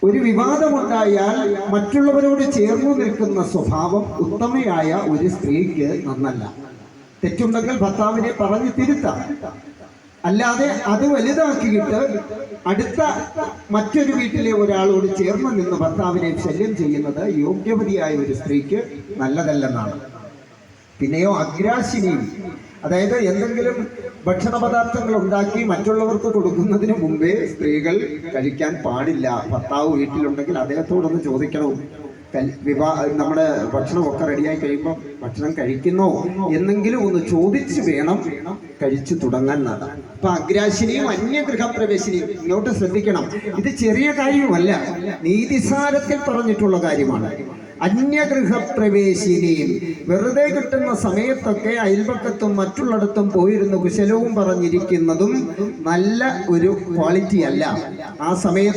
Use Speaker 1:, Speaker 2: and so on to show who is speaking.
Speaker 1: ഒരു വിവാദമുണ്ടായാൽ മറ്റുള്ളവരോട് ചേർന്നു നിൽക്കുന്ന സ്വഭാവം ഉത്തമയായ ഒരു സ്ത്രീക്ക് നന്നല്ല. തെറ്റുണ്ടെങ്കിൽ ഭർത്താവിനെ പറഞ്ഞു തിരുത്താം, അല്ലാതെ അത് വലുതാക്കിയിട്ട് അടുത്ത മറ്റൊരു വീട്ടിലെ ഒരാളോട് ചേർന്ന് നിന്ന് ഭർത്താവിനെ ശല്യം ചെയ്യുന്നത് യോഗ്യവതിയായ ഒരു സ്ത്രീക്ക് നല്ലതല്ലെന്നാണ്. പിന്നെയോ അഗ്രാശിനിയും, അതായത് എന്തെങ്കിലും ഭക്ഷണ പദാർത്ഥങ്ങൾ ഉണ്ടാക്കി മറ്റുള്ളവർക്ക് കൊടുക്കുന്നതിന് മുമ്പേ സ്ത്രീകൾ കഴിക്കാൻ പാടില്ല. ഭർത്താവ് വീട്ടിലുണ്ടെങ്കിൽ അദ്ദേഹത്തോടൊന്ന് ചോദിക്കണം, നമ്മുടെ ഭക്ഷണമൊക്കെ റെഡിയായി കഴിയുമ്പോൾ ഭക്ഷണം കഴിക്കുന്നോ എന്നെങ്കിലും ഒന്ന് ചോദിച്ച് വേണം കഴിച്ചു തുടങ്ങാൻ നടാൻ. അപ്പൊ അഗ്രാശിനിയും അന്യഗൃഹപ്രവേശിനിയും ഇങ്ങോട്ട് ശ്രദ്ധിക്കണം. ഇത് ചെറിയ കാര്യമല്ല, നീതിസാരത്തിൽ പറഞ്ഞിട്ടുള്ള കാര്യമാണ്. അന്യഗൃഹപ്രവേശിനിയും വെറുതെ കിട്ടുന്ന സമയത്തൊക്കെ അയൽപക്കത്തും മറ്റുള്ളിടത്തും പോയിരുന്ന് കുശലവും പറഞ്ഞിരിക്കുന്നതും നല്ല ഒരു ക്വാളിറ്റി അല്ല. ആ സമയത്ത്